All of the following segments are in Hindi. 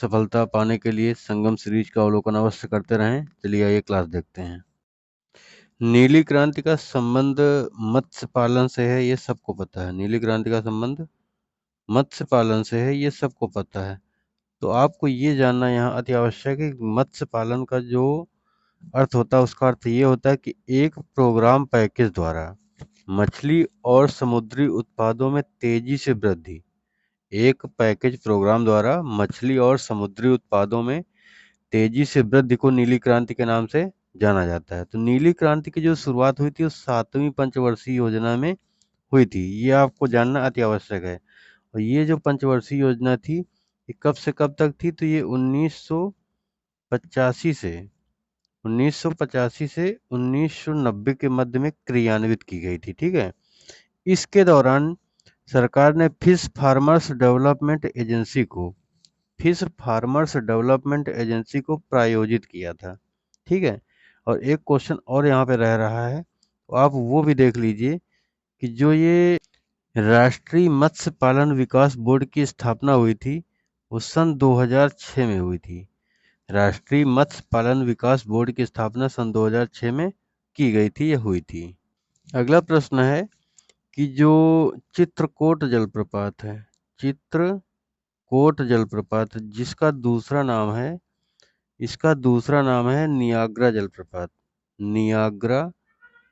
सफलता पाने के लिए संगम सीरीज का अवलोकन अवश्य करते रहें। चलिए आइए क्लास देखते हैं। नीली क्रांति का संबंध मत्स्य पालन से है, ये सबको पता है। नीली क्रांति का संबंध मत्स्य पालन से है, ये सबको पता है। तो आपको ये जानना यहाँ अति आवश्यक है कि मत्स्य पालन का जो अर्थ होता है, उसका अर्थ ये होता है कि एक प्रोग्राम पैकेज द्वारा मछली और समुद्री उत्पादों में तेजी से वृद्धि। एक पैकेज प्रोग्राम द्वारा मछली और समुद्री उत्पादों में तेजी से वृद्धि को नीली क्रांति के नाम से जाना जाता है। तो नीली क्रांति की जो शुरुआत हुई थी वो 7वीं पंचवर्षीय योजना में हुई थी, ये आपको जानना अति आवश्यक है। और ये जो पंचवर्षीय योजना थी, ये कब से कब तक थी? तो ये 1985 से 1990 के मध्य में क्रियान्वित की गई थी। ठीक है, इसके दौरान सरकार ने फिश फार्मर्स डेवलपमेंट एजेंसी को प्रायोजित किया था। ठीक है, और एक क्वेश्चन और यहाँ पे रह रहा है, तो आप वो भी देख लीजिए कि जो ये राष्ट्रीय मत्स्य पालन विकास बोर्ड की स्थापना हुई थी, वो सन 2006 में हुई थी। राष्ट्रीय मत्स्य पालन विकास बोर्ड की स्थापना सन 2006 में की गई थी, या हुई थी। अगला प्रश्न है कि जो चित्रकोट जलप्रपात है, चित्रकोट जलप्रपात, जिसका दूसरा नाम है, इसका दूसरा नाम है नियाग्रा जलप्रपात। नियाग्रा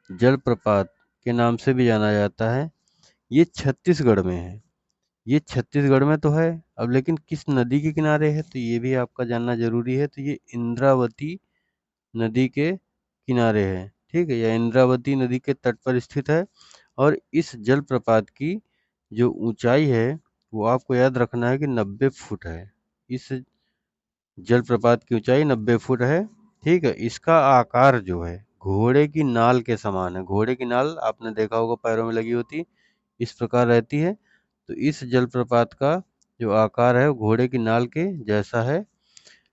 जलप्रपात के नाम से भी जाना जाता है। ये छत्तीसगढ़ में है। ये छत्तीसगढ़ में तो है, अब लेकिन किस नदी के किनारे है, तो ये भी आपका जानना जरूरी है। तो ये इंद्रावती नदी के किनारे है। ठीक है, या इंद्रावती नदी के तट पर स्थित है। और इस जलप्रपात की जो ऊंचाई है, वो आपको याद रखना है कि 90 फुट है। इस जलप्रपात की ऊंचाई 90 फुट है। ठीक है, इसका आकार जो है घोड़े की नाल के समान है। घोड़े की नाल आपने देखा होगा पैरों में लगी होती, इस प्रकार रहती है। तो इस जलप्रपात का जो आकार है वो घोड़े की नाल के जैसा है।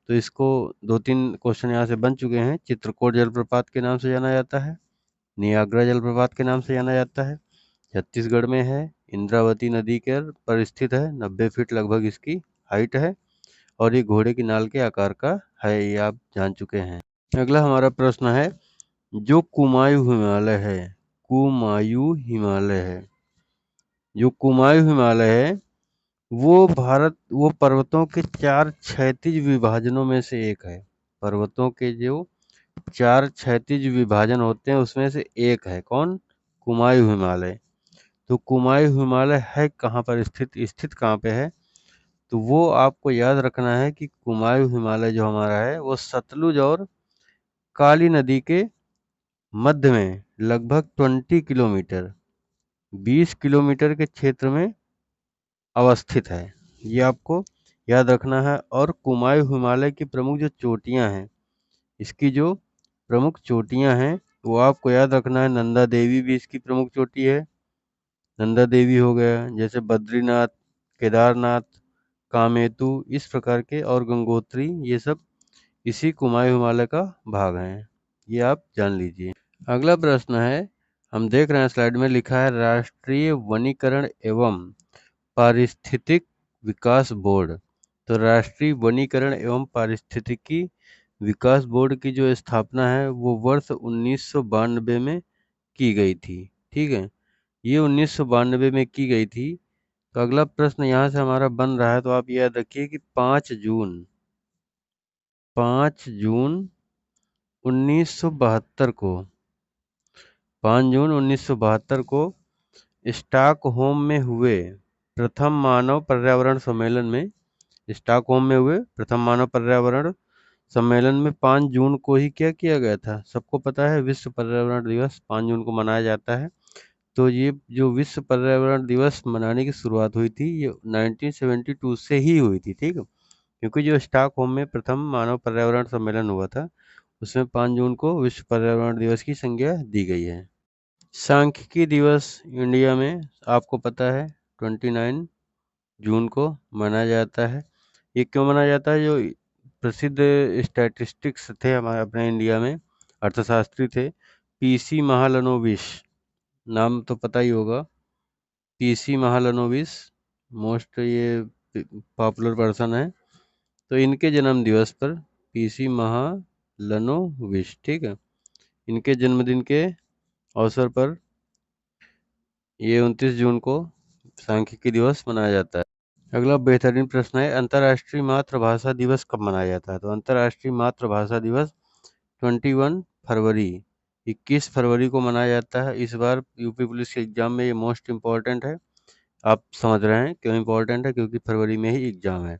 तो इसको 2-3 क्वेश्चन यहाँ से बन चुके हैं। चित्रकोट जलप्रपात के नाम से जाना जाता है, नियाग्रा जलप्रपात के नाम से जाना जाता है, छत्तीसगढ़ में है, इंद्रावती नदी के पर स्थित है, 90 फीट लगभग इसकी हाइट है, और ये घोड़े की नाल के आकार का है, ये आप जान चुके हैं। अगला हमारा प्रश्न है, जो कुमायूं हिमालय है, कुमायूं हिमालय है, जो कुमायूं हिमालय है, वो पर्वतों के 4 क्षैतिज विभाजनों में से एक है। पर्वतों के जो 4 क्षैतिज विभाजन होते हैं उसमें से एक है। कौन? कुमायूं हिमालय। तो कुमायूं हिमालय है कहाँ पर स्थित कहाँ पे है? तो वो आपको याद रखना है कि कुमायूं हिमालय जो हमारा है वो सतलुज और काली नदी के मध्य में लगभग 20 किलोमीटर के क्षेत्र में अवस्थित है। ये आपको याद रखना है। और कुमायूं हिमालय की प्रमुख जो चोटियां हैं, इसकी जो प्रमुख चोटियां हैं वो आपको याद रखना है। नंदा देवी भी इसकी प्रमुख चोटी है। नंदा देवी हो गया, जैसे बद्रीनाथ, केदारनाथ, कामेतु, इस प्रकार के, और गंगोत्री, ये सब इसी कुमायूं हिमालय का भाग हैं। ये आप जान लीजिए। अगला प्रश्न है, हम देख रहे हैं स्लाइड में लिखा है राष्ट्रीय वनीकरण एवं पारिस्थितिक विकास बोर्ड। तो राष्ट्रीय वनीकरण एवं पारिस्थितिकी विकास बोर्ड की जो स्थापना है वो वर्ष 1992 में की गई थी। ठीक है, ये 1992 में की गई थी। तो अगला प्रश्न यहाँ से हमारा बन रहा है, तो आप याद रखिए कि 5 जून 1972 को 5 जून 1972 को स्टॉकहोम में हुए प्रथम मानव पर्यावरण सम्मेलन में, स्टॉकहोम में हुए प्रथम मानव पर्यावरण सम्मेलन में 5 जून को ही क्या किया गया था? सबको पता है, विश्व पर्यावरण दिवस 5 जून को मनाया जाता है। तो ये जो विश्व पर्यावरण दिवस मनाने की शुरुआत हुई थी, ये 1972 से ही हुई थी। ठीक है, क्योंकि जो स्टॉकहोम में प्रथम मानव पर्यावरण सम्मेलन हुआ था, उसमें 5 जून को विश्व पर्यावरण दिवस की संज्ञा दी गई है। सांख्यिकी दिवस इंडिया में आपको पता है 29 जून को मनाया जाता है। ये क्यों मनाया जाता है? जो प्रसिद्ध स्टैटिस्टिक्स थे हमारे अपने इंडिया में, अर्थशास्त्री थे, पीसी महालनोबिस, नाम तो पता ही होगा, पीसी महालनोबिस, मोस्ट ये पॉपुलर पर्सन है। तो इनके जन्म दिवस पर पीसी महालनोबिस, ठीक है, इनके जन्मदिन के अवसर पर ये 29 जून को सांख्यिकी दिवस मनाया जाता है। अगला बेहतरीन प्रश्न है, अंतर्राष्ट्रीय मातृभाषा दिवस कब मनाया जाता है? तो अंतर्राष्ट्रीय मातृभाषा दिवस 21 फरवरी 21 फरवरी को मनाया जाता है। इस बार यूपी पुलिस के एग्जाम में ये मोस्ट इम्पॉर्टेंट है। आप समझ रहे हैं क्यों इम्पोर्टेंट है, क्योंकि फरवरी में ही एग्जाम है।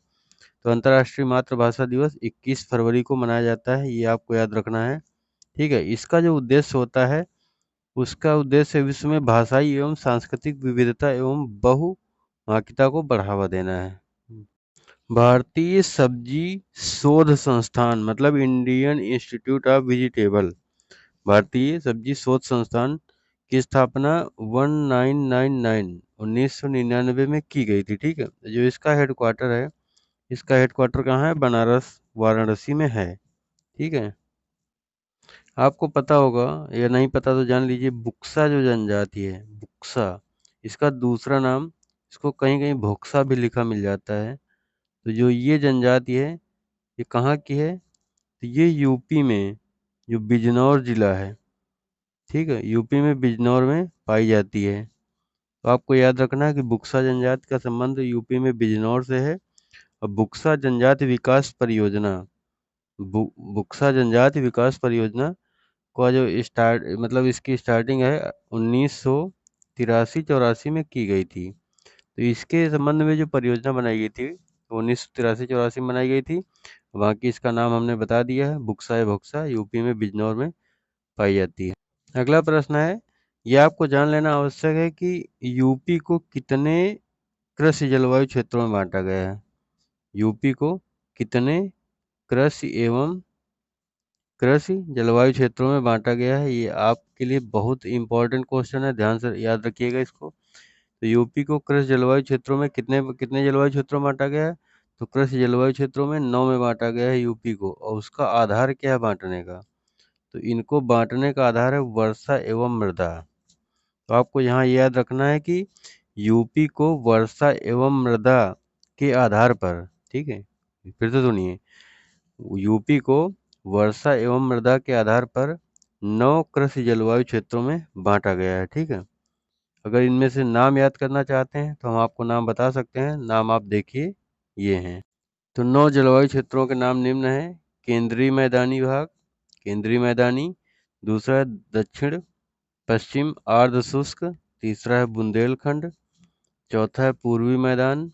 तो अंतर्राष्ट्रीय मातृभाषा दिवस 21 फरवरी को मनाया जाता है, ये आपको याद रखना है, ठीक है। इसका जो उद्देश्य होता है, उसका उद्देश्य विश्व में भाषाई एवं सांस्कृतिक विविधता एवं बहुआंकिता को बढ़ावा देना है। भारतीय सब्जी शोध संस्थान मतलब इंडियन इंस्टीट्यूट ऑफ वेजिटेबल, भारतीय सब्जी शोध संस्थान की स्थापना 1999 में की गई थी, ठीक है। जो इसका हेडक्वार्टर है, इसका हेडक्वार्टर कहाँ है? बनारस वाराणसी में है, ठीक है। आपको पता होगा या नहीं पता तो जान लीजिए, बुक्सा जो जनजाति है, बुक्सा, इसका दूसरा नाम, इसको कहीं कहीं भोक्सा भी लिखा मिल जाता है। तो जो ये जनजाति है, ये कहाँ की है? तो ये यूपी में जो बिजनौर जिला है, ठीक है, यूपी में बिजनौर में पाई जाती है। तो आपको याद रखना है कि बुक्सा जनजाति का संबंध यूपी में बिजनौर से है। और बुक्सा जनजाति विकास परियोजना, बुक्सा जनजाति विकास परियोजना का जो स्टार्ट मतलब इसकी स्टार्टिंग है 1983-84 में की गई थी। तो इसके संबंध में जो परियोजना बनाई गई थी, 1983-84 में बनाई गई थी। बाकी इसका नाम हमने बता दिया है, बुक्सा है, भुक्सा, यूपी में बिजनौर में पाई जाती है। अगला प्रश्न है, यह आपको जान लेना आवश्यक है कि यूपी को कितने कृषि जलवायु क्षेत्रों में बांटा गया है? यूपी को कितने कृषि एवं कृषि जलवायु क्षेत्रों में बांटा गया है? ये आपके लिए बहुत इंपॉर्टेंट क्वेश्चन है, ध्यान से याद रखिएगा इसको। तो यूपी को कृषि जलवायु क्षेत्रों में कितने कितने जलवायु क्षेत्रों में बांटा गया है? तो कृषि जलवायु क्षेत्रों में 9 में बांटा गया है यूपी को। और उसका आधार क्या है बांटने का? तो इनको बांटने का आधार है वर्षा एवं मृदा। तो आपको यहाँ याद रखना है कि यूपी को वर्षा एवं मृदा के आधार पर, ठीक है, फिर से सुनिए, यूपी को वर्षा एवं मृदा के आधार पर 9 कृषि जलवायु क्षेत्रों में बांटा गया है, ठीक है। अगर इनमें से नाम याद करना चाहते हैं तो हम आपको नाम बता सकते हैं, नाम आप देखिए, ये हैं। तो 9 जलवायु क्षेत्रों के नाम निम्न हैं। केंद्रीय मैदानी भाग, केंद्रीय मैदानी, दूसरा है दक्षिण पश्चिम आर्द्र शुष्क, तीसरा है बुंदेलखंड, चौथा है पूर्वी मैदान,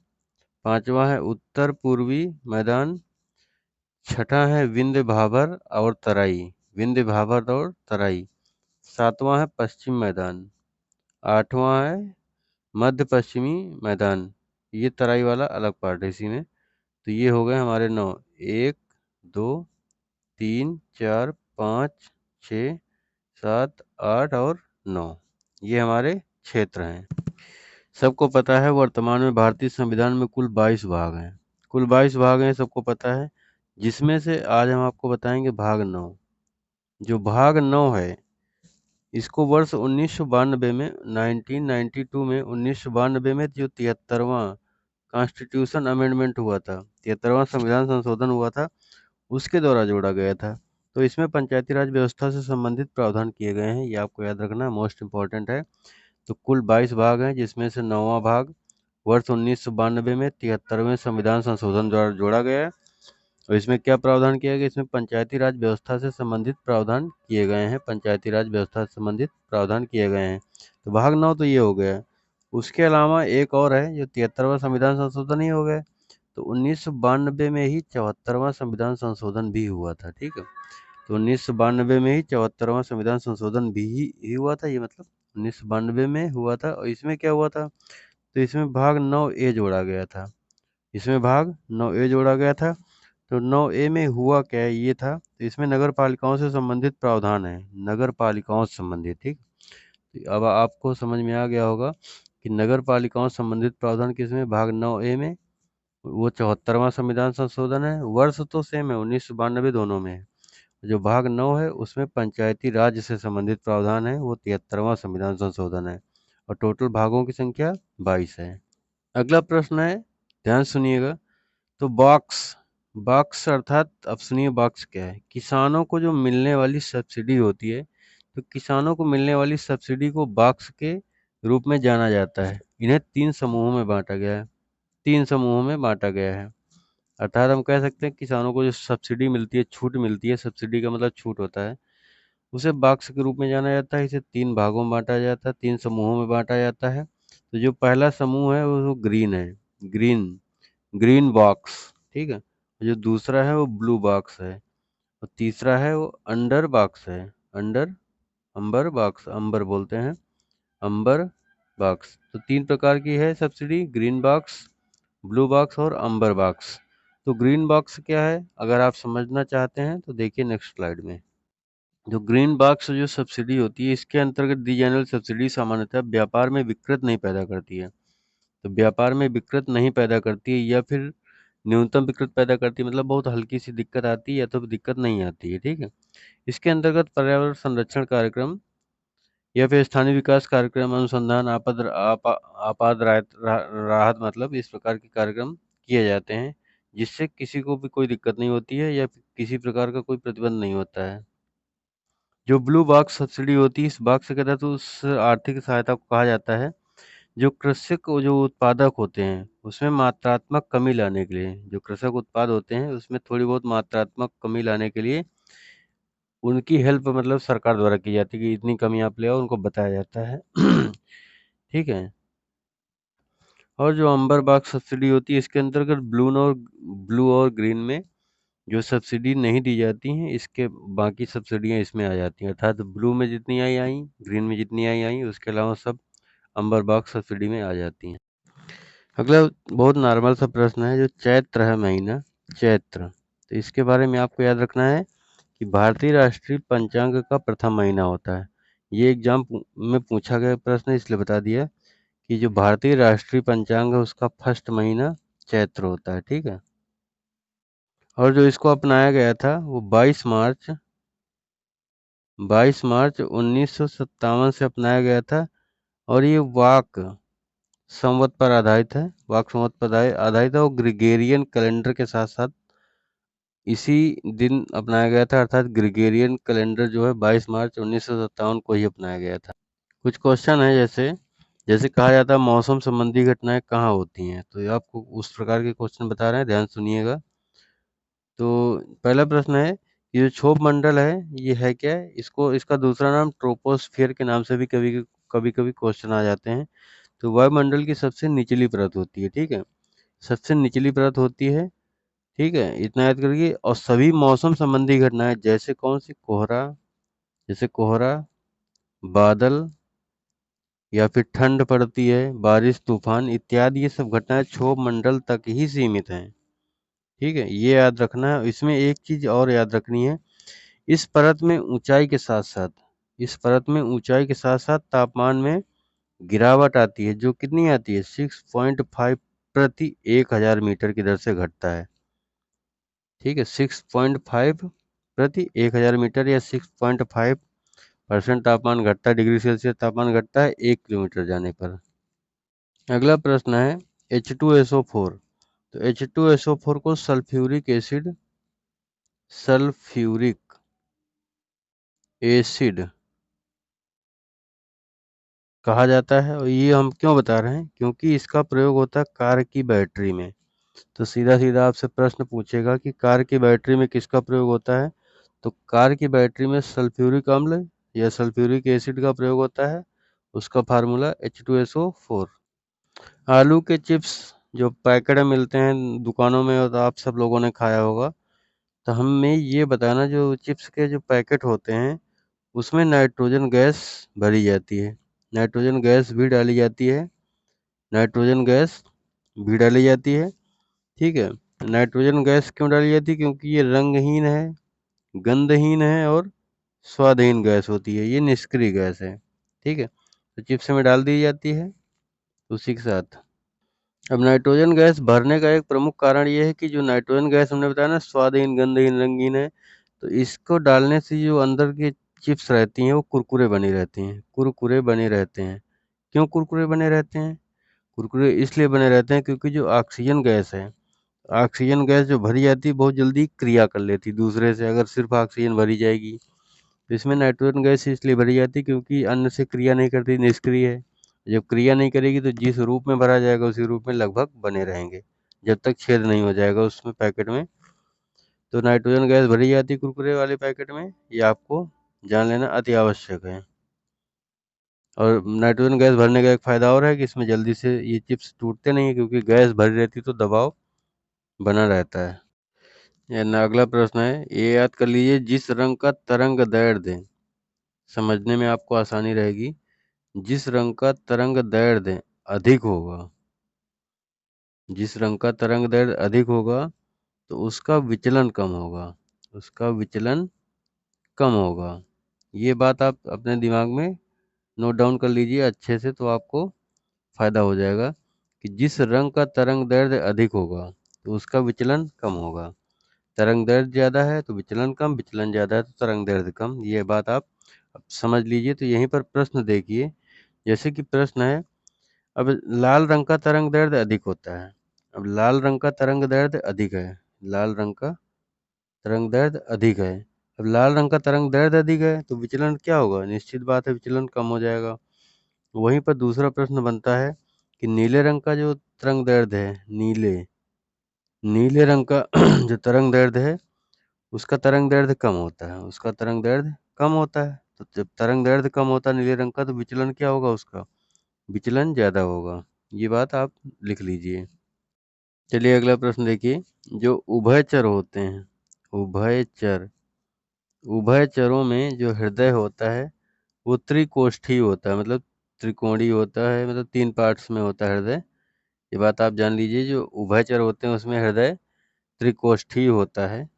पांचवा है उत्तर पूर्वी मैदान, छठा है विंध्य भाबर और तराई, विंध्य भाबर और तराई, सातवां है पश्चिम मैदान, आठवां है मध्य पश्चिमी मैदान, ये तराई वाला अलग पार्ट है इसी में। तो ये हो गए हमारे 9, 1 2 3 4 5 6 7 8 और 9, ये हमारे क्षेत्र हैं। सबको पता है वर्तमान में भारतीय संविधान में कुल 22 भाग हैं, कुल 22 भाग हैं, सबको पता है। जिसमें से आज हम आपको बताएंगे भाग 9। जो भाग 9 है, इसको वर्ष 1992 में 1992 में 1992 में जो 73वां कॉन्स्टिट्यूशन अमेंडमेंट हुआ था, 73वां संविधान संशोधन हुआ था, उसके द्वारा जोड़ा गया था। तो इसमें पंचायती राज व्यवस्था से संबंधित प्रावधान किए गए हैं, ये आपको याद रखना मोस्ट इंपॉर्टेंट है। तो कुल 22 भाग हैं, जिसमें से 9वां भाग वर्ष 1992 में 73वें संविधान संशोधन द्वारा जोड़ा गया है। और इसमें क्या प्रावधान किया गया? इसमें पंचायती राज व्यवस्था से संबंधित प्रावधान किए गए हैं, पंचायती राज व्यवस्था से संबंधित प्रावधान किए गए हैं। तो भाग 9 तो ये हो गया। उसके अलावा एक और है, जो 73वां संविधान संशोधन ही हो गया। तो 1992 में ही 74वां संविधान संशोधन भी हुआ था, ठीक है। तो 1992 में ही 74वां संविधान संशोधन भी ही हुआ था, ये मतलब 1992 में हुआ था। और इसमें क्या हुआ था? तो इसमें भाग 9A जोड़ा गया था, इसमें भाग 9A जोड़ा गया था। तो 9A में हुआ क्या है, ये था, तो इसमें नगर पालिकाओं से संबंधित प्रावधान है, नगर पालिकाओं से संबंधित, ठीक। तो अब आपको समझ में आ गया होगा कि नगर पालिकाओं से संबंधित प्रावधान किसमें? भाग 9A में। वो 74वां संविधान संशोधन है, वर्ष तो सेम है 1992 दोनों में है। जो भाग 9 है उसमें पंचायती राज से संबंधित प्रावधान है, वो 73वां संविधान संशोधन है। और टोटल भागों की संख्या 22 है। अगला प्रश्न है, ध्यान सुनिएगा। तो बॉक्स बाक्स अर्थात अप्सनीय बाक्स क्या है? किसानों को जो मिलने वाली सब्सिडी होती है, तो किसानों को मिलने वाली सब्सिडी को बाक्स के रूप में जाना जाता है। इन्हें 3 समूहों में बाँटा गया है। 3 समूहों में बाँटा गया है। अर्थात हम कह सकते हैं किसानों को जो सब्सिडी मिलती है, छूट मिलती है, सब्सिडी का मतलब छूट होता है, उसे बाक्स के रूप में जाना जाता है। इसे 3 भागों में बाँटा जाता है, 3 समूहों में बाँटा जाता है। तो जो पहला समूह है वो ग्रीन है, ग्रीन ग्रीन बॉक्स, ठीक है? जो दूसरा है वो ब्लू बॉक्स है और तीसरा है वो अंडर बॉक्स है, अंडर अंबर बॉक्स, अंबर बोलते हैं, अंबर बॉक्स। तो 3 प्रकार की है subsidy, green box, blue box और अंबर बॉक्स। तो ग्रीन बॉक्स क्या है? अगर आप समझना चाहते हैं तो देखिए नेक्स्ट स्लाइड में। जो ग्रीन बॉक्स जो सब्सिडी होती है, इसके अंतर्गत दी जाने वाली सब्सिडी सामान्यतः व्यापार में विकृत नहीं पैदा करती है। तो व्यापार में विकृत नहीं पैदा करती है या फिर न्यूनतम विकृत पैदा करती है, मतलब बहुत हल्की सी दिक्कत आती है या तो दिक्कत नहीं आती है, ठीक है? इसके अंतर्गत पर्यावरण संरक्षण कार्यक्रम या फिर स्थानीय विकास कार्यक्रम, अनुसंधान, आपात राहत मतलब इस प्रकार के कार्यक्रम किए जाते हैं, जिससे किसी को भी कोई दिक्कत नहीं होती है या फिर किसी प्रकार का कोई प्रतिबंध नहीं होता है। जो ब्लू बॉक्स सब्सिडी होती है, इस बॉक्स के तहत उस आर्थिक सहायता को कहा जाता है जो कृषक जो उत्पादक होते हैं उसमें मात्रात्मक कमी लाने के लिए, जो कृषक उत्पाद होते हैं उसमें थोड़ी बहुत मात्रात्मक कमी लाने के लिए उनकी हेल्प मतलब सरकार द्वारा की जाती है कि इतनी कमी आप ले आओ, उनको बताया जाता है। ठीक है? और जो अंबर बॉक्स सब्सिडी होती है, इसके अंतर्गत ब्लू और ग्रीन में जो सब्सिडी नहीं दी जाती हैं, इसके बाकी सब्सिडियाँ इसमें आ जाती हैं। अर्थात ब्लू में जितनी आई, ग्रीन में जितनी आई, उसके अलावा सब अंबर बॉक्स सब्सिडी में आ जाती हैं। अगला बहुत नॉर्मल सा प्रश्न है, जो चैत्र है महीना, चैत्र। तो इसके बारे में आपको याद रखना है कि भारतीय राष्ट्रीय पंचांग का प्रथम महीना होता है। ये एग्जाम में पूछा गया प्रश्न है, इसलिए बता दिया कि जो भारतीय राष्ट्रीय पंचांग है उसका फर्स्ट महीना चैत्र होता है, ठीक है? और जो इसको अपनाया गया था वो 22 मार्च 1957 से अपनाया गया था और ये वाक संवत पर आधारित है, वाक संवत पर आधारित है और ग्रिगोरियन कैलेंडर के साथ साथ इसी दिन अपनाया गया था। अर्थात ग्रिगोरियन कैलेंडर जो है 22 मार्च 1957 को ही अपनाया गया था। कुछ क्वेश्चन है, जैसे जैसे कहा जाता है मौसम संबंधी घटनाएं कहाँ होती हैं, तो ये आपको उस प्रकार के क्वेश्चन बता रहे हैं, ध्यान सुनिएगा। तो पहला प्रश्न है, ये जो क्षोभ मंडल है ये है क्या? इसका दूसरा नाम ट्रोपोस्फियर के नाम से भी कभी कभी कभी क्वेश्चन आ जाते हैं। तो वायुमंडल की सबसे निचली परत होती है, ठीक है? सबसे निचली परत होती है, ठीक है? इतना याद करिए। और सभी मौसम संबंधी घटनाएं जैसे कौन सी? कोहरा, जैसे कोहरा, बादल या फिर ठंड पड़ती है, बारिश, तूफान इत्यादि, ये सब घटनाएं क्षोभ मंडल तक ही सीमित हैं, ठीक है? ये याद रखना है। इसमें एक चीज और याद रखनी है, इस परत में ऊंचाई के साथ साथ इस परत में ऊंचाई के साथ साथ तापमान में गिरावट आती है, जो कितनी आती है? 6.5 प्रति 1000 मीटर की दर से घटता है, ठीक है? 6.5 प्रति 1000 मीटर या 6.5% तापमान घटता है, डिग्री सेल्सियस तापमान घटता है 1 किलोमीटर जाने पर। अगला प्रश्न है H2SO4। तो H2SO4 को सल्फ्यूरिक एसिड कहा जाता है। और ये हम क्यों बता रहे हैं? क्योंकि इसका प्रयोग होता है कार की बैटरी में। तो सीधा सीधा आपसे प्रश्न पूछेगा कि कार की बैटरी में किसका प्रयोग होता है? तो कार की बैटरी में सल्फ्यूरिक अम्ल या सल्फ्यूरिक एसिड का प्रयोग होता है। उसका फार्मूला H2SO4। आलू के चिप्स जो पैकेट में मिलते हैं दुकानों में, और आप सब लोगों ने खाया होगा, तो हमें ये बताना, जो चिप्स के जो पैकेट होते हैं उसमें नाइट्रोजन गैस भरी जाती है, नाइट्रोजन गैस भी डाली जाती है, नाइट्रोजन गैस भी डाली जाती है, ठीक है? नाइट्रोजन गैस क्यों डाली जाती है? क्योंकि ये रंगहीन है, गंधहीन है और स्वादहीन गैस होती है, ये निष्क्रिय गैस है, ठीक है? तो चिप्स में डाल दी जाती है उसी के साथ। अब नाइट्रोजन गैस भरने का एक प्रमुख कारण ये है कि जो नाइट्रोजन गैस हमने बताया ना, स्वादहीन, गंधहीन, रंगीन है, तो इसको डालने से जो अंदर की चिप्स रहती हैं वो कुरकुरे बनी रहती हैं, कुरकुरे बने रहते हैं। क्यों कुरकुरे बने रहते हैं? कुरकुरे इसलिए बने रहते हैं क्योंकि जो ऑक्सीजन गैस है, ऑक्सीजन गैस जो भरी जाती है बहुत जल्दी क्रिया कर लेती दूसरे से, अगर सिर्फ ऑक्सीजन भरी जाएगी। तो इसमें नाइट्रोजन गैस इसलिए भरी जाती है क्योंकि अन्य से क्रिया नहीं करती, निष्क्रिय है। जब क्रिया नहीं करेगी तो जिस रूप में भरा जाएगा उसी रूप में लगभग बने रहेंगे जब तक छेद नहीं हो जाएगा उसमें पैकेट में। तो नाइट्रोजन गैस भरी जाती है कुरकुरे वाले पैकेट में, ये आपको जान लेना अति आवश्यक है। और नाइट्रोजन गैस भरने का एक फ़ायदा और है कि इसमें जल्दी से ये चिप्स टूटते नहीं है, क्योंकि गैस भरी रहती तो दबाव बना रहता है। अगला प्रश्न है, ये याद कर लीजिए, जिस रंग का तरंग दैर्ध्य समझने में आपको आसानी रहेगी, जिस रंग का तरंग दैर्ध्य अधिक होगा, जिस रंग का तरंग दैर्ध्य अधिक होगा तो उसका विचलन कम होगा, उसका विचलन कम होगा। ये बात आप अपने दिमाग में नोट डाउन कर लीजिए अच्छे से, तो आपको फ़ायदा हो जाएगा कि जिस रंग का तरंग दैर्ध्य अधिक होगा तो उसका विचलन कम होगा। तरंग दैर्ध्य ज़्यादा है तो विचलन कम, विचलन ज़्यादा है तो तरंग दैर्ध्य कम। ये बात आप समझ लीजिए। तो यहीं पर प्रश्न देखिए, जैसे कि प्रश्न है, अब लाल रंग का तरंग दैर्ध्य अधिक होता है। अब लाल रंग का तरंग दैर्ध्य अधिक है, लाल रंग का तरंग दैर्ध्य अधिक है। अब लाल रंग का तरंग दैर्ध्य अधिक है तो विचलन क्या होगा, निश्चित बात है विचलन कम हो जाएगा। वहीं पर दूसरा प्रश्न बनता है कि नीले रंग का जो तरंग दैर्ध्य है, नीले रंग का जो तरंग दैर्ध्य है उसका तरंग दैर्ध्य कम होता है, उसका तरंग दैर्ध्य कम होता है। तो जब तरंग दैर्ध्य कम होता है नीले रंग का तो विचलन क्या होगा, उसका विचलन ज़्यादा होगा। ये बात आप लिख लीजिए। चलिए अगला प्रश्न देखिए, जो उभयचर होते हैं, उभयचर, उभयचरों में जो हृदय होता है वो त्रिकोष्ठी होता है, मतलब त्रिकोणीय होता है, मतलब 3 पार्ट्स में होता है हृदय। ये बात आप जान लीजिए, जो उभयचर होते हैं उसमें हृदय त्रिकोष्ठी होता है।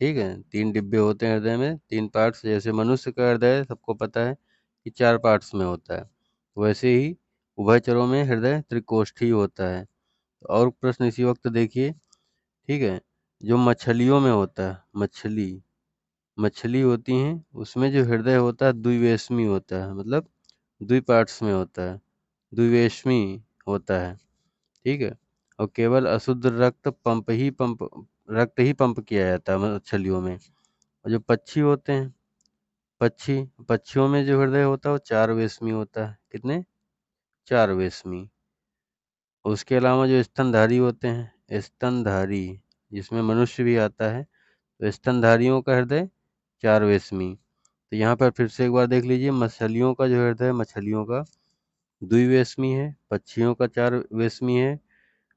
ठीक है, 3 डिब्बे होते हैं हृदय में, 3 पार्ट्स। जैसे मनुष्य का हृदय सबको पता है कि 4 पार्ट्स में होता है, वैसे ही उभयचरों में हृदय त्रिकोष्ठी होता है। और प्रश्न इसी वक्त देखिए, ठीक है, जो मछलियों में होता है, मछली होती हैं उसमें जो हृदय होता है द्विवेशमी होता है, मतलब 2 पार्ट्स में होता है, द्विवेशमी होता है। ठीक है, और केवल अशुद्ध रक्त ही पंप किया जाता है मछलियों में। और जो पक्षी होते हैं, पक्षियों में जो हृदय होता है वो 4 वेशमी होता है। कितने? 4 वेशमी। उसके अलावा जो स्तनधारी होते हैं, स्तनधारी जिसमें मनुष्य भी आता है, तो स्तनधारियों का हृदय 4 वेशमी। तो यहाँ पर फिर से एक बार देख लीजिए, मछलियों का जो हृदय है, मछलियों का द्विवेशमी है, पक्षियों का 4 वेशमी है,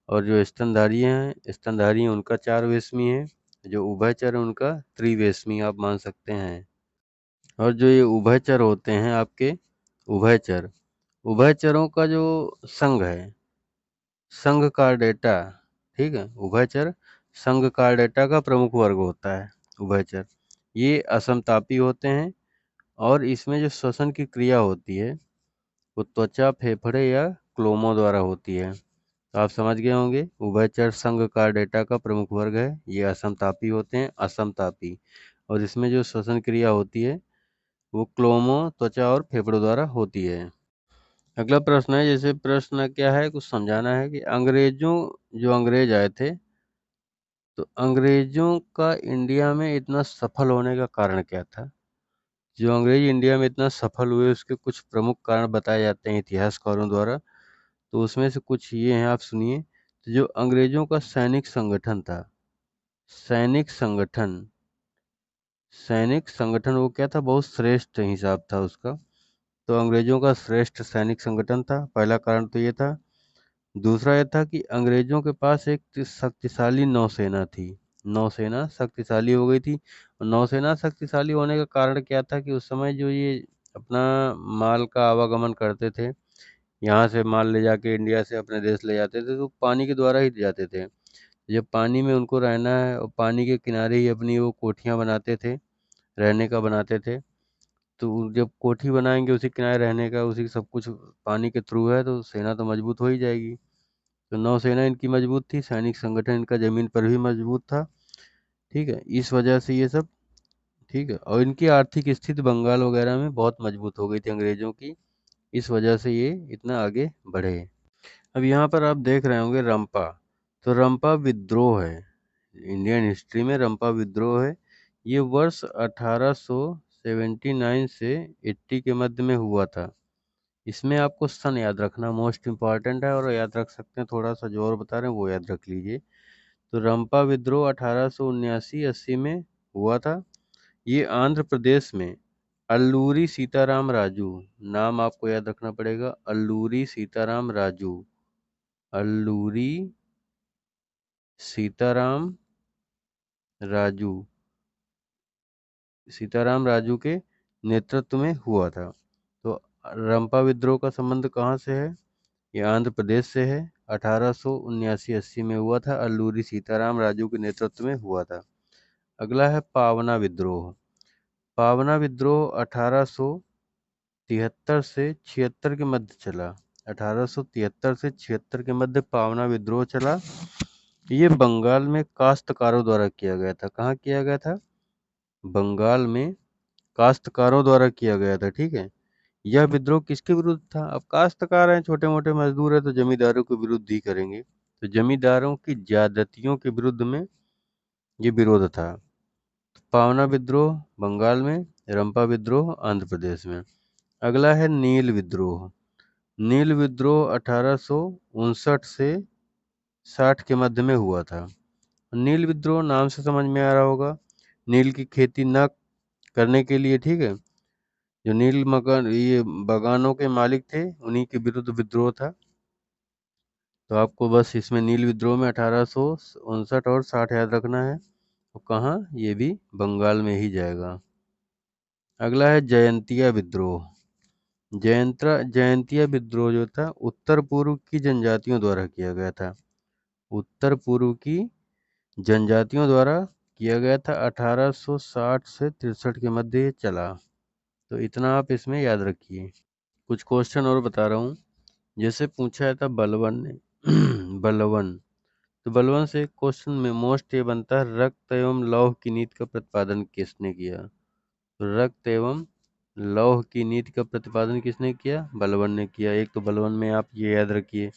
और जो स्तनधारी हैं उनका 4 वेशमी है, जो उभयचर है उनका त्रिवेशमी आप मान सकते हैं। और जो ये उभयचर होते हैं आपके, उभयचर, उभयचरों का जो संघ है, संघ कार्डेटा, ठीक है, उभयचर संघ कार्डेटा का प्रमुख वर्ग होता है उभयचर। ये असमतापी होते हैं और इसमें जो श्वसन की क्रिया होती है वो त्वचा, फेफड़े या क्लोमों द्वारा होती है। तो आप समझ गए होंगे, उभयचर संघ कार्डेटा का प्रमुख वर्ग है, ये असमतापी होते हैं, असमतापी। और इसमें जो श्वसन क्रिया होती है वो क्लोमों, त्वचा और फेफड़ों द्वारा होती है। अगला प्रश्न है, जैसे प्रश्न क्या है, कुछ समझाना है कि जो अंग्रेज आए थे, तो अंग्रेजों का इंडिया में इतना सफल होने का कारण क्या था? जो अंग्रेज इंडिया में इतना सफल हुए उसके कुछ प्रमुख कारण बताए जाते हैं इतिहासकारों द्वारा। तो उसमें से कुछ ये हैं, आप सुनिए। तो जो अंग्रेजों का सैनिक संगठन था, सैनिक संगठन, सैनिक संगठन वो क्या था, बहुत श्रेष्ठ हिसाब था उसका। तो अंग्रेजों का श्रेष्ठ सैनिक संगठन था, पहला कारण तो ये था। दूसरा ये था कि अंग्रेजों के पास एक शक्तिशाली नौसेना थी, नौसेना शक्तिशाली हो गई थी। और नौसेना शक्तिशाली होने का कारण क्या था कि उस समय जो ये अपना माल का आवागमन करते थे, यहाँ से माल ले जाके इंडिया से अपने देश ले जाते थे, तो पानी के द्वारा ही जाते थे। जब पानी में उनको रहना है और पानी के किनारे ही अपनी वो कोठियाँ बनाते थे, रहने का बनाते थे। तो जब कोठी बनाएंगे उसी किनारे रहने का, उसी सब कुछ पानी के थ्रू है, तो सेना तो मजबूत हो ही जाएगी। तो नौसेना इनकी मजबूत थी, सैनिक संगठन इनका ज़मीन पर भी मजबूत था। ठीक है, इस वजह से ये सब, ठीक है, और इनकी आर्थिक स्थिति बंगाल वगैरह में बहुत मजबूत हो गई थी अंग्रेज़ों की, इस वजह से ये इतना आगे बढ़े। अब यहाँ पर आप देख रहे होंगे रंपा, तो रंपा विद्रोह है, इंडियन हिस्ट्री में रंपा विद्रोह है, ये वर्ष 1879 से 80 के मध्य में हुआ था। इसमें आपको सन याद रखना मोस्ट इम्पॉर्टेंट है, और याद रख सकते हैं, थोड़ा सा जो और बता रहे हैं वो याद रख लीजिए। तो रंपा विद्रोह 1879-80 में हुआ था। ये आंध्र प्रदेश में अल्लूरी सीताराम राजू, नाम आपको याद रखना पड़ेगा, अल्लूरी सीताराम राजू, अल्लूरी सीताराम राजू, सीताराम राजू के नेतृत्व में हुआ था। तो रंपा विद्रोह का संबंध कहाँ से है? ये आंध्र प्रदेश से है। 1879-80 में हुआ था, अल्लूरी सीताराम राजू के नेतृत्व में हुआ था। अगला है पावना विद्रोह। पावना विद्रोह 1873 से 76 के मध्य चला। 1873 से 76 के मध्य पावना विद्रोह चला। ये बंगाल में काश्तकारों द्वारा किया गया था। कहाँ किया गया था? बंगाल में काश्तकारों द्वारा किया गया था। ठीक है, यह विद्रोह किसके विरुद्ध था? अब काश्तकार हैं, छोटे मोटे मजदूर हैं, तो जमींदारों के विरुद्ध ही करेंगे। तो जमींदारों की ज्यादतियों के विरुद्ध में ये विरोध था। पावना विद्रोह बंगाल में, रंपा विद्रोह आंध्र प्रदेश में। अगला है नील विद्रोह। नील विद्रोह 1859 से 60 के मध्य में हुआ था। नील विद्रोह नाम से समझ में आ रहा होगा, नील की खेती न करने के लिए, ठीक है, जो नील मकान ये बागानों के मालिक थे, उन्हीं के विरुद्ध विद्रोह था। तो आपको बस इसमें नील विद्रोह में 1859 और 60 याद रखना है। तो कहाँ? ये भी बंगाल में ही जाएगा। अगला है जयंतिया विद्रोह। जयंतिया विद्रोह जो था उत्तर पूर्व की जनजातियों द्वारा किया गया था। उत्तर पूर्व की जनजातियों द्वारा किया गया था। 1860 से 63 के मध्य ये चला। तो इतना आप इसमें याद रखिए। कुछ क्वेश्चन और बता रहा हूँ। जैसे पूछा था बलवन ने बलवन, तो बलवन से क्वेश्चन में मोस्ट ये बनता है, रक्त एवं लौह की नीति का प्रतिपादन किसने किया? तो रक्त एवं लौह की नीति का प्रतिपादन किसने किया? बलवन ने किया। एक तो बलवन में आप ये याद रखिए,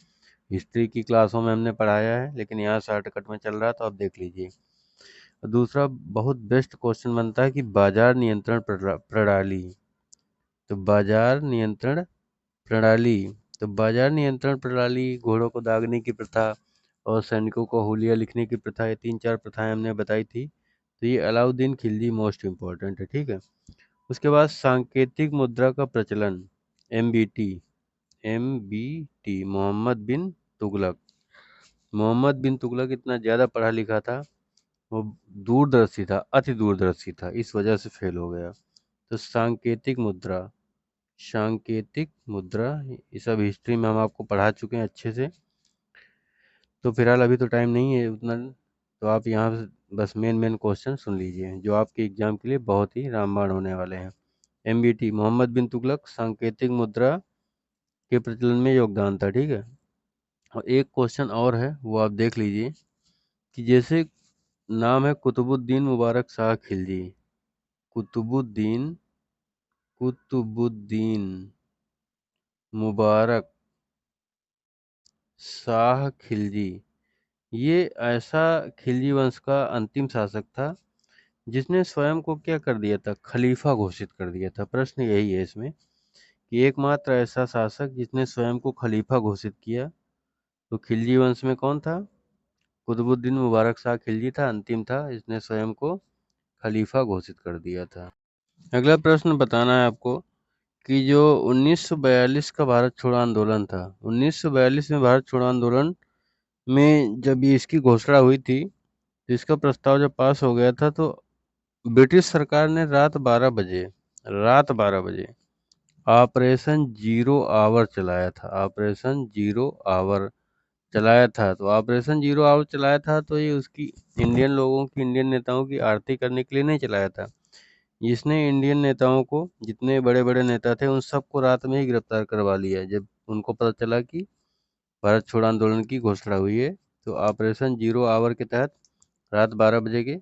हिस्ट्री की क्लासों में हमने पढ़ाया है, लेकिन यहाँ शॉर्टकट में चल रहा है तो आप देख लीजिए। दूसरा बहुत बेस्ट क्वेश्चन बनता है कि बाजार नियंत्रण प्रणाली। तो बाजार नियंत्रण प्रणाली, तो बाजार नियंत्रण प्रणाली, घोड़ों को दागने की प्रथा और सैनिकों को हुलिया लिखने की प्रथा, ये 3-4 प्रथाएं हमने बताई थी। तो ये अलाउद्दीन खिलजी मोस्ट इम्पोर्टेंट है। ठीक है, उसके बाद सांकेतिक मुद्रा का प्रचलन, MBT। MBT मोहम्मद बिन तुगलक। मोहम्मद बिन तुगलक इतना ज़्यादा पढ़ा लिखा था, वो दूरदर्शी था, अति दूरदर्शी था, इस वजह से फेल हो गया। तो सांकेतिक मुद्रा, सांकेतिक मुद्रा, ये सब हिस्ट्री में हम आपको पढ़ा चुके हैं अच्छे से। तो फिलहाल अभी तो टाइम नहीं है उतना, तो आप यहाँ से बस मेन मेन क्वेश्चन सुन लीजिए जो आपके एग्जाम के लिए बहुत ही रामबाण होने वाले हैं। MBT मोहम्मद बिन तुगलक सांकेतिक मुद्रा के प्रचलन में योगदान था। ठीक है, और एक क्वेश्चन और है वो आप देख लीजिए कि जैसे नाम है कुतुबुद्दीन मुबारक शाह खिलजी, कुतुबुद्दीन कुतुबुद्दीन मुबारक शाह खिलजी, ये ऐसा खिलजी वंश का अंतिम शासक था जिसने स्वयं को क्या कर दिया था? खलीफा घोषित कर दिया था। प्रश्न यही है इसमें कि एकमात्र ऐसा शासक जिसने स्वयं को खलीफा घोषित किया, तो खिलजी वंश में कौन था? कुतुबुद्दीन मुबारक शाह खिलजी था, अंतिम था, इसने स्वयं को खलीफा घोषित कर दिया था। अगला प्रश्न बताना है आपको कि जो 1942 का भारत छोड़ो आंदोलन था, 1942 में भारत छोड़ो आंदोलन में जब ये इसकी घोषणा हुई थी, तो इसका प्रस्ताव जब पास हो गया था, तो ब्रिटिश सरकार ने रात 12 बजे ऑपरेशन जीरो आवर चलाया था। ऑपरेशन जीरो आवर चलाया था। तो ऑपरेशन जीरो आवर चलाया था, तो ये उसकी इंडियन लोगों की, इंडियन नेताओं की आरती करने के लिए नहीं चलाया था। इसने इंडियन नेताओं को, जितने बड़े बड़े नेता थे, उन सबको रात में ही गिरफ्तार करवा लिया जब उनको पता चला कि भारत छोड़ो आंदोलन की घोषणा हुई है। तो ऑपरेशन जीरो आवर के तहत रात 12 बजे के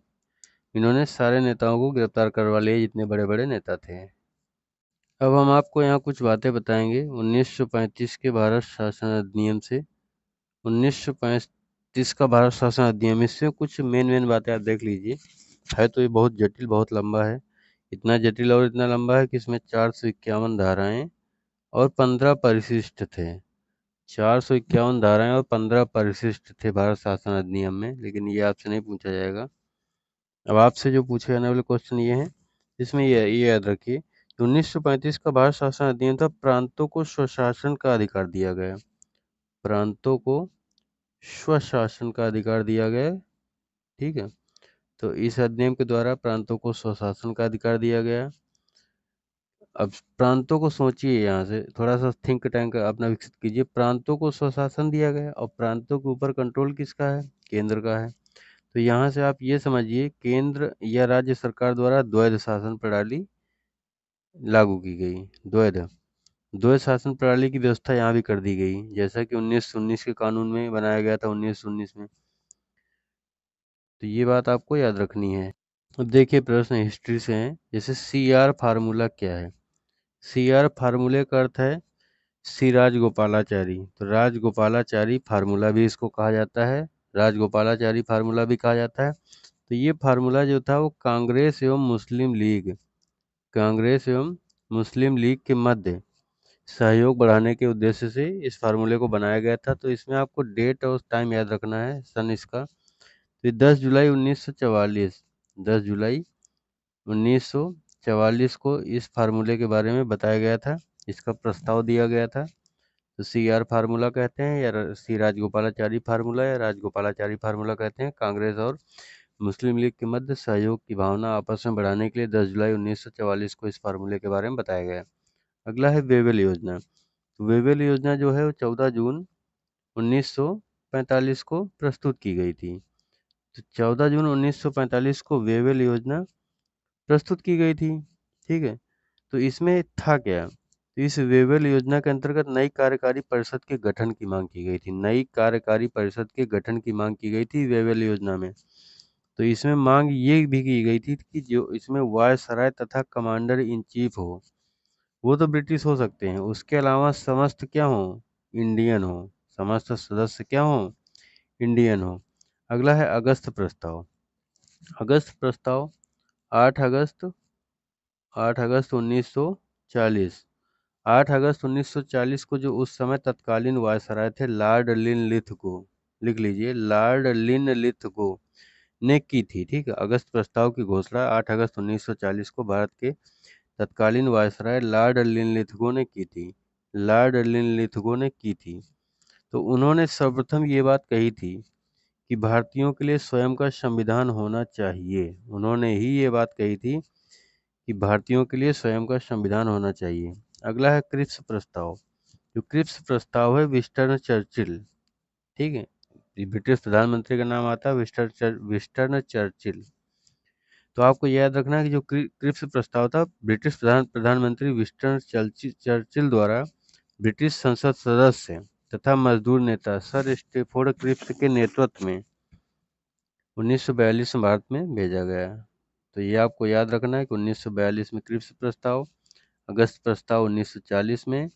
इन्होंने सारे नेताओं को गिरफ्तार करवा लिया, जितने बड़े बड़े नेता थे। अब हम आपको यहाँ कुछ बातें बताएंगे 1935 के भारत शासन अधिनियम से। 1935 1935 का भारत शासन अधिनियम, इससे कुछ मेन बातें आप देख लीजिए। है तो ये बहुत जटिल, बहुत लंबा है। इतना जटिल और इतना लंबा है कि इसमें 451 धाराएं और 15 परिशिष्ट थे। 451 धाराएं और 15 परिशिष्ट थे भारत शासन अधिनियम में, लेकिन ये आपसे नहीं पूछा जाएगा। अब आपसे जो पूछे जाने वाले क्वेश्चन ये हैं, इसमें ये याद रखिए, 1935 का भारत शासन अधिनियम था, प्रांतों को स्वशासन का अधिकार दिया गया। प्रांतों को स्वशासन का अधिकार दिया गया, ठीक है। तो इस अधिनियम के द्वारा प्रांतों को स्वशासन का अधिकार दिया गया। अब प्रांतों को सोचिए, यहाँ से थोड़ा सा थिंक टैंक अपना विकसित कीजिए। प्रांतों को स्वशासन दिया गया और प्रांतों के ऊपर कंट्रोल किसका है? केंद्र का है। तो यहाँ से आप ये समझिए, केंद्र या राज्य सरकार द्वारा द्वैध शासन प्रणाली लागू की गई। द्वैध शासन प्रणाली की व्यवस्था यहाँ भी कर दी गई, जैसा कि 1919 के कानून में बनाया गया था, 1919 में। तो ये बात आपको याद रखनी है। अब देखिए प्रश्न हिस्ट्री से हैं, जैसे CR फार्मूला क्या है? CR फार्मूले का अर्थ है श्री राजगोपालाचारी। तो राजगोपालाचारी फार्मूला भी इसको कहा जाता है, राजगोपालाचारी फार्मूला भी कहा जाता है। तो ये फार्मूला जो था वो कांग्रेस एवं मुस्लिम लीग के मध्य सहयोग बढ़ाने के उद्देश्य से इस फार्मूले को बनाया गया था। तो इसमें आपको डेट और टाइम याद रखना है, सन इसका। तो 10 जुलाई 1944, 10 जुलाई 1944 को इस फार्मूले के बारे में बताया गया था, इसका प्रस्ताव दिया गया था। तो CR फार्मूला कहते हैं, या श्री राजगोपालाचारी फार्मूला, या राजगोपालाचारी फार्मूला कहते हैं। कांग्रेस और मुस्लिम लीग के मध्य सहयोग की भावना आपस में बढ़ाने के लिए 10 जुलाई 1944 को इस फार्मूले के बारे में बताया गया। अगला है वेवेल योजना। वेवेल योजना जो है वो 14 जून 1945 को प्रस्तुत की गई थी। तो 14 जून 1945 को वेवेल योजना प्रस्तुत की गई थी, ठीक है। तो इसमें था क्या? तो इस वेवेल योजना के अंतर्गत नई कार्यकारी परिषद के गठन की मांग की गई थी। नई कार्यकारी परिषद के गठन की मांग की गई थी वेवेल योजना में। तो इसमें मांग ये भी की गई थी कि जो इसमें वायसराय तथा कमांडर इन चीफ हो, वो तो ब्रिटिश हो सकते हैं, उसके अलावा समस्त क्या हो? इंडियन हो। समस्त सदस्य क्या हो? इंडियन हो। अगला है अगस्त प्रस्ताव। अगस्त प्रस्ताव 8 अगस्त 8 अगस्त 1940। 8 अगस्त 1940 को जो उस समय तत्कालीन वायसराय थे लॉर्ड लिनलिथगो, लिख लीजिए, लॉर्ड लिनलिथगो ने की थी, ठीक है। अगस्त प्रस्ताव की घोषणा 8 अगस्त 1940 को भारत के तत्कालीन वायसराय लॉर्ड लिनलिथगो ने की थी। लॉर्ड लिनलिथगो ने की थी। तो उन्होंने सर्वप्रथम ये बात कही थी कि भारतीयों के लिए स्वयं का संविधान होना चाहिए। उन्होंने ही ये बात कही थी कि भारतीयों के लिए स्वयं का संविधान होना चाहिए। अगला है क्रिप्स प्रस्ताव। जो क्रिप्स प्रस्ताव है विंस्टन चर्चिल, ठीक है, ब्रिटिश प्रधानमंत्री का नाम आता है विंस्टन चर्चिल। तो आपको याद रखना है कि जो क्रिप्स प्रस्ताव था ब्रिटिश प्रधानमंत्री विंस्टन चर्चिल द्वारा ब्रिटिश संसद सदस्य तथा मजदूर नेता सर स्टैफोर्ड क्रिप्स के नेतृत्व में 1942 में भारत में भेजा गया। तो ये आपको याद रखना है कि 1942 में क्रिप्स प्रस्ताव, अगस्त प्रस्ताव 1940 में,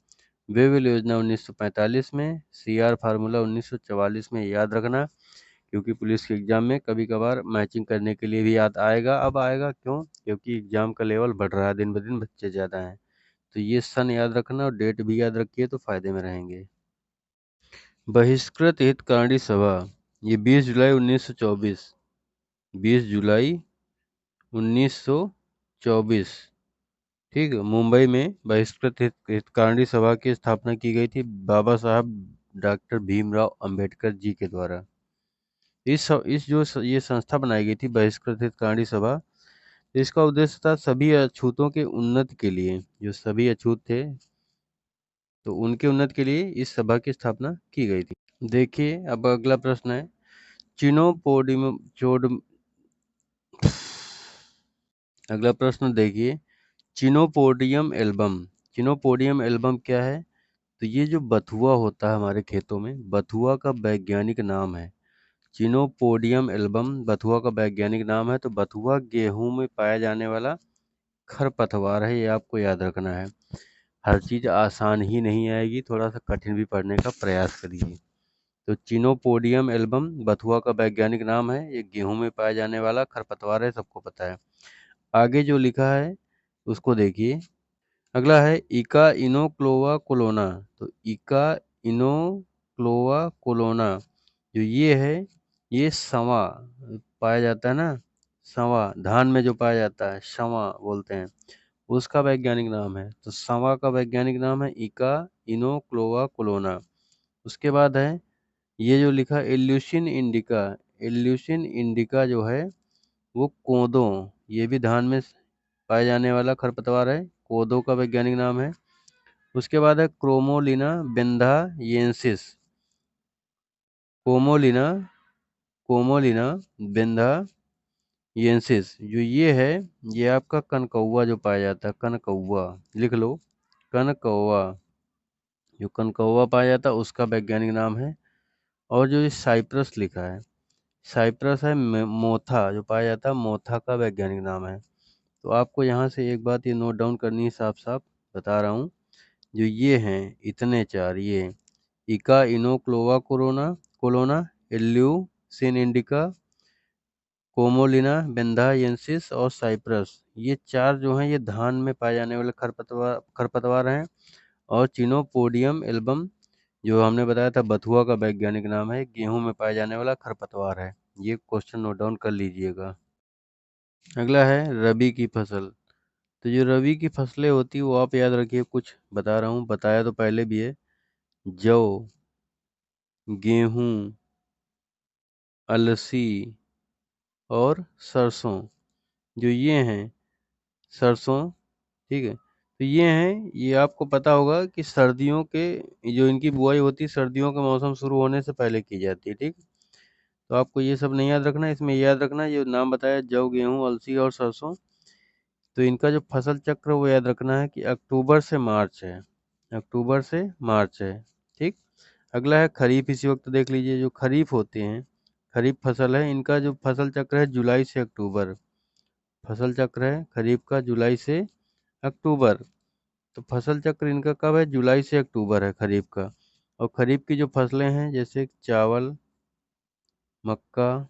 वेवेल योजना 1945 में, CR फार्मूला 1944 में। याद रखना, क्योंकि पुलिस के एग्जाम में कभी कभार मैचिंग करने के लिए भी याद आएगा। अब आएगा क्यों? क्योंकि एग्जाम का लेवल बढ़ रहा है, दिन ब दिन बच्चे ज़्यादा हैं। तो ये सन याद रखना और डेट भी याद रखिए तो फायदे में रहेंगे। बहिष्कृत हितकारी सभा, ये 20 जुलाई 1924, 20 जुलाई 1924, ठीक है, मुंबई में बहिष्कृत हितकारी सभा की स्थापना की गई थी बाबा साहब डॉक्टर भीमराव अंबेडकर जी के द्वारा। ये संस्था बनाई गई थी बहिष्कृत हितकारी सभा। इसका उद्देश्य था सभी अछूतों के उन्नति के लिए, जो सभी अछूत थे तो उनके उन्नति के लिए इस सभा की स्थापना की गई थी। देखिए अब अगला प्रश्न है, चिनोपोडियम चोड अगला प्रश्न देखिए, चिनोपोडियम एल्बम। चिनोपोडियम एल्बम क्या है? तो ये जो बथुआ होता है हमारे खेतों में, बथुआ का वैज्ञानिक नाम है चिनोपोडियम एल्बम। बथुआ का वैज्ञानिक नाम है। तो बथुआ गेहूं में पाया जाने वाला खरपतवार है, ये आपको याद रखना है। हर चीज़ आसान ही नहीं आएगी, थोड़ा सा कठिन भी पढ़ने का प्रयास करिए। तो चिनोपोडियम एल्बम बथुआ का वैज्ञानिक नाम है। ये गेहूं में पाया जाने वाला खरपतवार है, सबको पता है। आगे जो लिखा है उसको देखिए। अगला है इका इनोक्लोआ कोलोना। तो इका इनोक्लोआ कोलोना जो ये है, ये संवा पाया जाता है ना, संवा धान में जो पाया जाता है, संवा बोलते हैं, उसका वैज्ञानिक नाम है। तो संवा का वैज्ञानिक नाम है इका इनोक्लोआ कोलोना। उसके बाद है ये जो लिखा इल्यूशिन इंडिका। इल्यूशिन इंडिका जो है वो कोदो, ये भी धान में पाए जाने वाला खरपतवार है, कोदो का वैज्ञानिक नाम है। उसके बाद है क्रोमोलिना बेंधायेंसिस। कोमोलिना कोमोलिना बेंधायेंसिस जो ये है, ये आपका कनकौआ जो पाया जाता है, कनकौआ लिख लो, कनकौआ, जो कनकौआ पाया जाता है उसका वैज्ञानिक नाम है। और जो ये साइप्रस लिखा है, साइप्रस है मोथा जो पाया जाता है, मोथा का वैज्ञानिक नाम है। तो आपको यहाँ से एक बात ये नोट डाउन करनी है, साफ साफ बता रहा हूँ, जो ये हैं इतने चार, ये इका इनोक्लोआ कोलोना, इल्यूसिन इंडिका, कोमोलिना बेंधायेंसिस और साइप्रस, ये चार जो हैं ये धान में पाए जाने वाले खरपतवार हैं। और चिनोपोडियम एल्बम जो हमने बताया था बथुआ का वैज्ञानिक नाम है, गेहूं में पाए जाने वाला खरपतवार है। ये क्वेश्चन नोट डाउन कर लीजिएगा। अगला है रबी की फसल। तो जो रबी की फसलें होती है वो आप याद रखिए, कुछ बता रहा हूँ, बताया तो पहले भी है। जौ, गेहूं, अलसी और सरसों, जो ये हैं सरसों, ठीक है, तो ये हैं, ये आपको पता होगा कि सर्दियों के, जो इनकी बुआई होती है सर्दियों का मौसम शुरू होने से पहले की जाती है, ठीक। तो आपको ये सब नहीं याद रखना, इसमें याद रखना ये नाम बताया, जौ, गेहूं, अलसी और सरसों। तो इनका जो फसल चक्र वो याद रखना है कि अक्टूबर से मार्च है, अक्टूबर से मार्च है, ठीक। अगला है खरीफ। इसी वक्त देख लीजिए, जो खरीफ होते हैं, खरीफ फसल है, इनका जो फसल चक्र है जुलाई से अक्टूबर, फसल चक्र है खरीफ का जुलाई से अक्टूबर। तो फसल चक्र इनका कब है, जुलाई से अक्टूबर है खरीफ का। और खरीफ की जो फसलें हैं जैसे चावल, मक्का,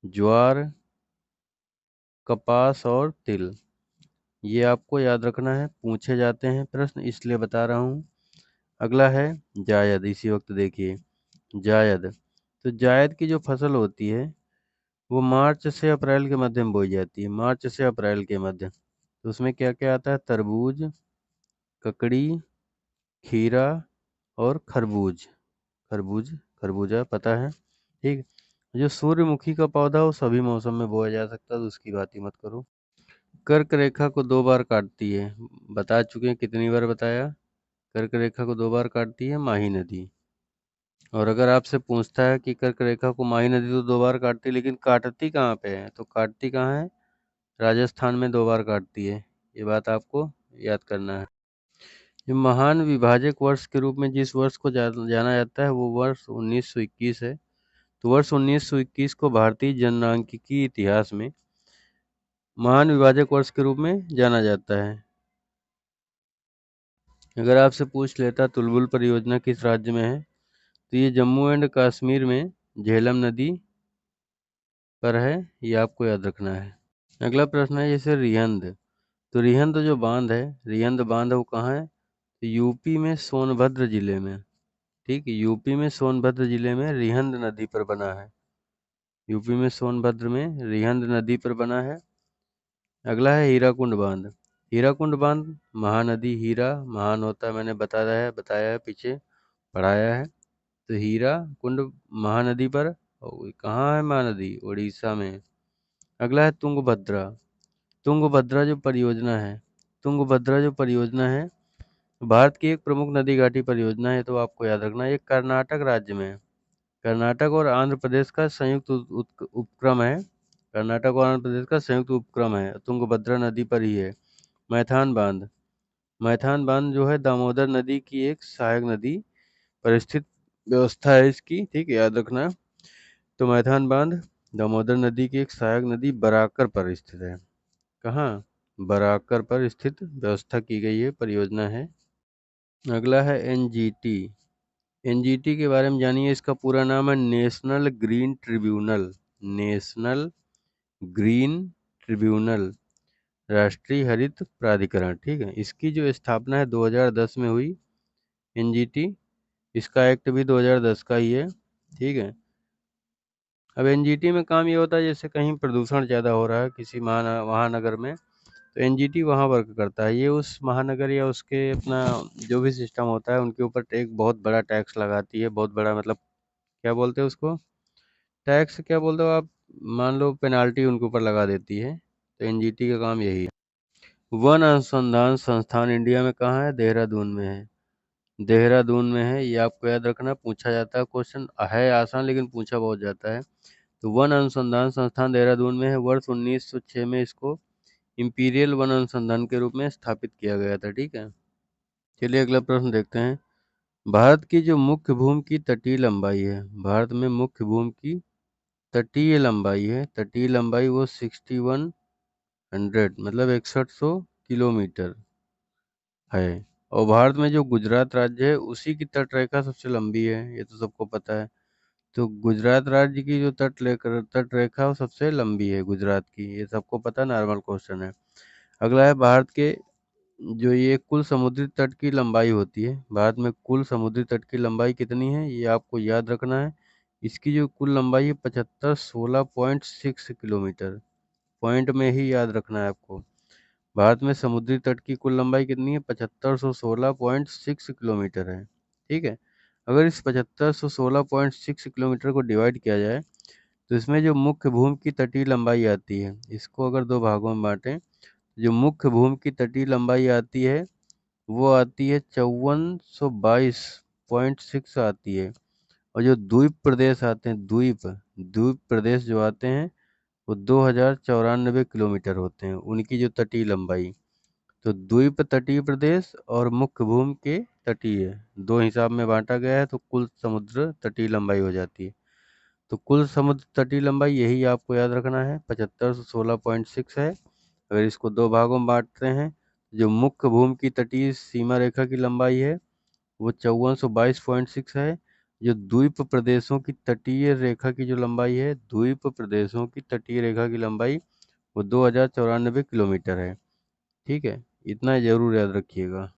ज्वार, कपास और तिल, ये आपको याद रखना है, पूछे जाते हैं प्रश्न, इसलिए बता रहा हूँ। अगला है जायद। इसी वक्त देखिए जायद। तो जायद की जो फसल होती है वो मार्च से अप्रैल के मध्य में बोई जाती है, मार्च से अप्रैल के मध्य। तो उसमें क्या क्या आता है, तरबूज, ककड़ी, खीरा और खरबूज, खरबूज, खरबूजा पता है, ठीक। जो सूर्यमुखी का पौधा वो सभी मौसम में बोया जा सकता है, तो उसकी बात ही मत करो। कर्क रेखा को 2 बार काटती है, बता चुके हैं, कितनी बार बताया, कर्क रेखा को 2 बार काटती है माही नदी। और अगर आपसे पूछता है कि कर्क रेखा को माही नदी तो 2 बार काटती है, लेकिन काटती कहाँ पे है, तो काटती कहाँ है, राजस्थान में 2 बार काटती है। ये बात आपको याद करना है। जो महान विभाजक वर्ष के रूप में जिस वर्ष को जाना जाता है वो वर्ष 1921 है। तो वर्ष 1921 को भारतीय जनसांख्यिकी इतिहास में महान विभाजक वर्ष के रूप में जाना जाता है। अगर आपसे पूछ लेता तुलबुल परियोजना किस राज्य में है, तो ये जम्मू एंड कश्मीर में झेलम नदी पर है, ये आपको याद रखना है। अगला प्रश्न है जैसे रिहंद। तो रिहंद जो बांध है, रिहंद बांध वो कहाँ है, तो यूपी में सोनभद्र जिले में, ठीक। यूपी में सोनभद्र जिले में रिहंद नदी पर बना है, यूपी में सोनभद्र में रिहंद नदी पर बना है। अगला है हीराकुंड बांध। हीराकुंड बांध, महानदी हीरा महान होता है, मैंने बताया है पीछे, पढ़ाया है। तो हीरा कुंड महानदी पर, और कहाँ है महानदी, उड़ीसा में। अगला है तुंगभद्रा। तुंगभद्रा जो परियोजना है, तुंगभद्रा जो परियोजना है भारत की एक प्रमुख नदी घाटी परियोजना है। तो आपको याद रखना ये कर्नाटक राज्य में है, कर्नाटक और आंध्र प्रदेश का संयुक्त उपक्रम है, कर्नाटक और आंध्र प्रदेश का संयुक्त उपक्रम है, तुंगभद्रा नदी पर ही है। मैथान बांध, मैथान बांध जो है दामोदर नदी की एक सहायक नदी पर स्थित व्यवस्था है इसकी, ठीक, याद रखना। तो मैथान बांध दामोदर नदी की एक सहायक नदी बराकर पर स्थित है, कहाँ, बराकर पर स्थित व्यवस्था की गई है, परियोजना है। अगला है एनजीटी। एनजीटी के बारे में जानिए। इसका पूरा नाम है national green tribunal. National green tribunal, राष्ट्रीय हरित प्राधिकरण। ठीक है, इसकी जो स्थापना है 2010 में हुई। एनजीटी, इसका एक्ट भी 2010 का ही है। ठीक है, अब एनजीटी में काम ये होता है, जैसे कहीं प्रदूषण ज़्यादा हो रहा है किसी महानगर में, तो एनजीटी वहाँ वर्क करता है। ये उस महानगर या उसके अपना जो भी सिस्टम होता है उनके ऊपर एक बहुत बड़ा टैक्स लगाती है। बहुत बड़ा मतलब क्या बोलते हैं उसको, टैक्स क्या बोलते हो आप, मान लो पेनाल्टी उनके ऊपर लगा देती है। तो एनजीटी का काम यही है। वन अनुसंधान संस्थान इंडिया में कहाँ है? देहरादून में है। देहरादून में है, ये आपको याद रखना, पूछा जाता है क्वेश्चन, है आसान लेकिन पूछा बहुत जाता है। तो वन अनुसंधान संस्थान देहरादून में है। वर्ष 1906 में इसको इंपीरियल वन अनुसंधान के रूप में स्थापित किया गया था। ठीक है, चलिए अगला प्रश्न देखते हैं। भारत की जो मुख्य भूमि की तटीय लंबाई है, भारत में मुख्य भूमि की तटीय लंबाई वो 6100 मतलब 6100 किलोमीटर है। और भारत में जो गुजरात राज्य है उसी की तट रेखा सबसे लंबी है, ये तो सबको पता है। तो गुजरात राज्य की जो तट रेखा वो सबसे लंबी है गुजरात की, ये सबको पता, नॉर्मल क्वेश्चन है। अगला है भारत के जो ये कुल समुद्री तट की लंबाई होती है, भारत में कुल समुद्री तट की लंबाई कितनी है ये आपको याद रखना है। इसकी जो कुल लंबाई है 7516.6 किलोमीटर। पॉइंट में ही याद रखना है आपको। भारत में समुद्री तट की कुल लंबाई कितनी है? 7516.6 किलोमीटर है। ठीक है, अगर इस 7516.6 किलोमीटर को डिवाइड किया जाए तो इसमें जो मुख्य भूमि की तटीय लंबाई आती है, इसको अगर दो भागों में बांटें, जो मुख्य भूमि की तटीय लंबाई आती है वो आती है 5422.6 आती है। और जो द्वीप प्रदेश आते हैं, द्वीप प्रदेश जो आते हैं वो 2094 किलोमीटर होते हैं, उनकी जो तटीय लंबाई। तो द्वीप तटीय प्रदेश और मुख्य भूमि के तटीय, दो हिसाब में बांटा गया है, तो कुल समुद्र तटीय लंबाई हो जाती है। तो कुल समुद्र तटीय लंबाई यही आपको याद रखना है, 7516.6 है। अगर इसको दो भागों में बांटते हैं, जो मुख्य भूमि की तटीय सीमा रेखा की लंबाई है वो 5422.6 है। जो द्वीप प्रदेशों की तटीय रेखा की जो लंबाई है, द्वीप प्रदेशों की तटीय रेखा की लंबाई वो 2094 किलोमीटर है। ठीक है, इतना जरूर याद रखिएगा।